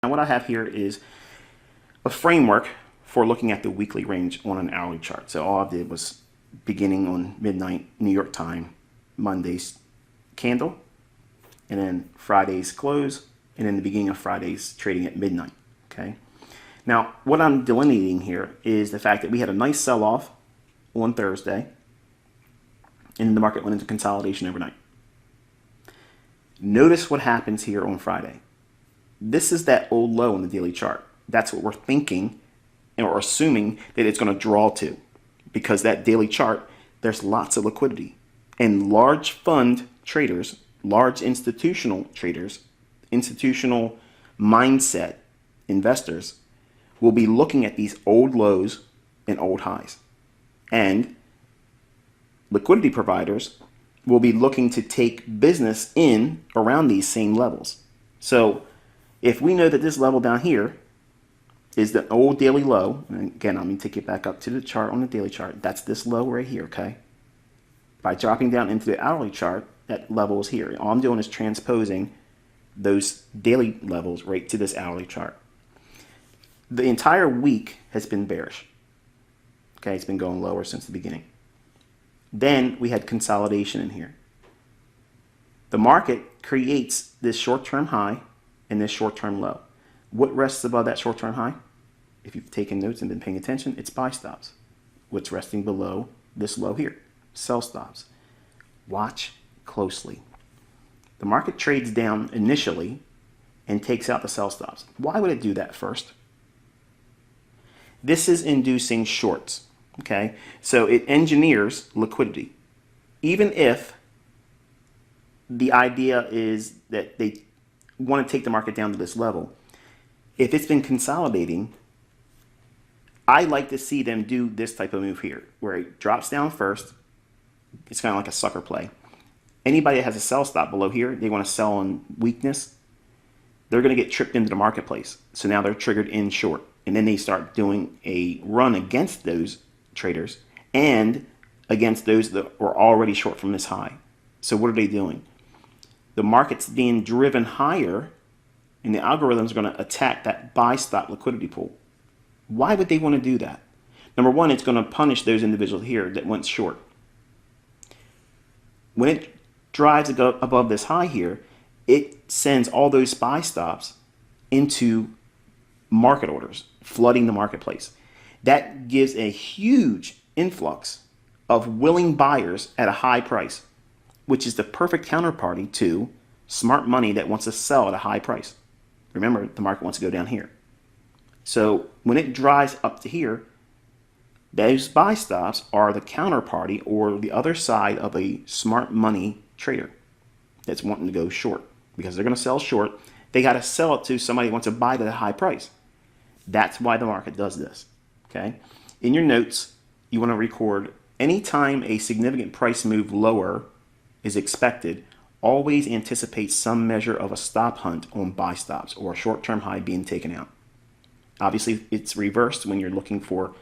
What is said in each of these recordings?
Now what I have here is a framework for looking at the weekly range on an hourly chart. So all I did was beginning on midnight New York time, Monday's candle, and then Friday's close, and then the beginning of Friday's trading at midnight. Okay. Now what I'm delineating here is the fact that we had a nice sell-off on Thursday, and the market went into consolidation overnight. Notice what happens here on Friday. This is that old low on the daily chart. That's what we're thinking or assuming that it's going to draw to, because that daily chart, there's lots of liquidity, and large fund traders, large institutional traders, institutional mindset investors will be looking at these old lows and old highs, and liquidity providers will be looking to take business in around these same levels. So if we know that this level down here is the old daily low, and again, I'm going to take it back up to the chart on the daily chart. That's this low right here, okay? By dropping down into the hourly chart, that level is here. All I'm doing is transposing those daily levels right to this hourly chart. The entire week has been bearish. Okay, it's been going lower since the beginning. Then we had consolidation in here. The market creates this short-term high and this short-term low. What rests above that short-term high? If you've taken notes and been paying attention, it's buy stops. What's resting below this low here? Sell stops. Watch closely. The market trades down initially and takes out the sell stops. Why would it do that first? This is inducing shorts. Okay, so it engineers liquidity. Even if the idea is that they want to take the market down to this level, if it's been consolidating, I like to see them do this type of move here, where it drops down first. It's kind of like a sucker play. Anybody that has a sell stop below here, they want to sell on weakness, they're going to get tripped into the marketplace. So now they're triggered in short. And then they start doing a run against those traders and against those that were already short from this high. So what are they doing? The market's being driven higher, and the algorithm's going to attack that buy stop liquidity pool. Why would they want to do that? Number one, it's going to punish those individuals here that went short. When it drives above this high here, it sends all those buy stops into market orders, flooding the marketplace. That gives a huge influx of willing buyers at a high price, which is the perfect counterparty to smart money that wants to sell at a high price. Remember, the market wants to go down here. So when it drives up to here, those buy stops are the counterparty or the other side of a smart money trader that's wanting to go short, because they're going to sell short. They got to sell it to somebody who wants to buy it at a high price. That's why the market does this. Okay. In your notes, you want to record anytime a significant price move lower is expected, always anticipate some measure of a stop hunt on buy stops or a short-term high being taken out. Obviously, it's reversed when you're looking for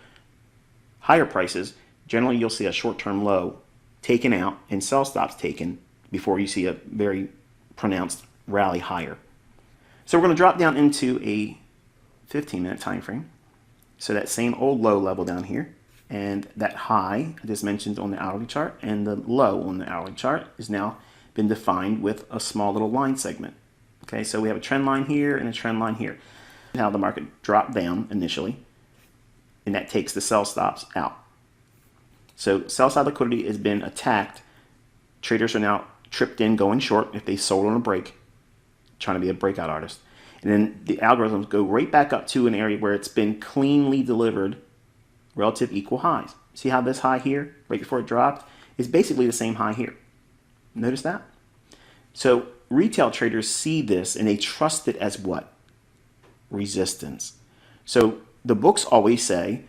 higher prices. Generally, you'll see a short-term low taken out and sell stops taken before you see a very pronounced rally higher. So we're going to drop down into a 15-minute time frame. So that same old low level down here, and that high I just mentioned on the hourly chart and the low on the hourly chart is now been defined with a small little line segment. Okay, so we have a trend line here and a trend line here. Now the market dropped down initially, and that takes the sell stops out. So sell side liquidity has been attacked. Traders are now tripped in going short if they sold on a break, trying to be a breakout artist. And then the algorithms go right back up to an area where it's been cleanly delivered relative equal highs. See how this high here, right before it dropped, is basically the same high here. Notice that? So retail traders see this and they trust it as what? Resistance. So the books always say,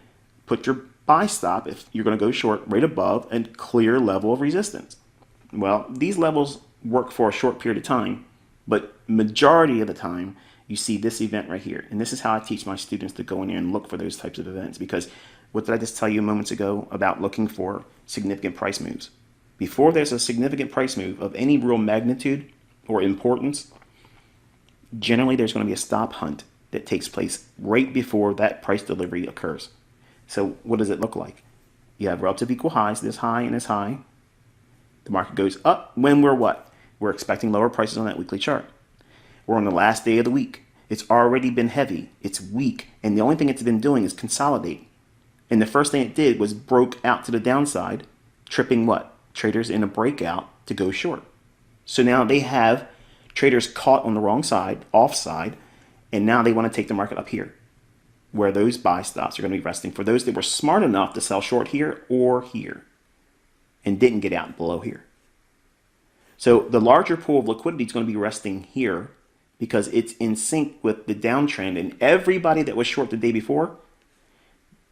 put your buy stop, if you're going to go short, right above a clear level of resistance. Well, these levels work for a short period of time, but majority of the time, you see this event right here. And this is how I teach my students to go in there and look for those types of events. Because what did I just tell you moments ago about looking for significant price moves? Before there's a significant price move of any real magnitude or importance, generally there's going to be a stop hunt that takes place right before that price delivery occurs. So what does it look like? You have relative equal highs, this high and this high. The market goes up when we're what? We're expecting lower prices on that weekly chart. We're on the last day of the week. It's already been heavy. It's weak. And the only thing it's been doing is consolidate. And the first thing it did was broke out to the downside, tripping what? Traders in a breakout to go short. So now they have traders caught on the wrong side, offside, and now they want to take the market up here, where those buy stops are going to be resting for those that were smart enough to sell short here or here and didn't get out below here. So the larger pool of liquidity is going to be resting here because it's in sync with the downtrend, and everybody that was short the day before,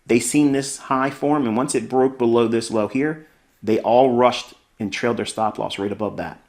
they seen this high form, and once it broke below this low here, they all rushed and trailed their stop loss right above that.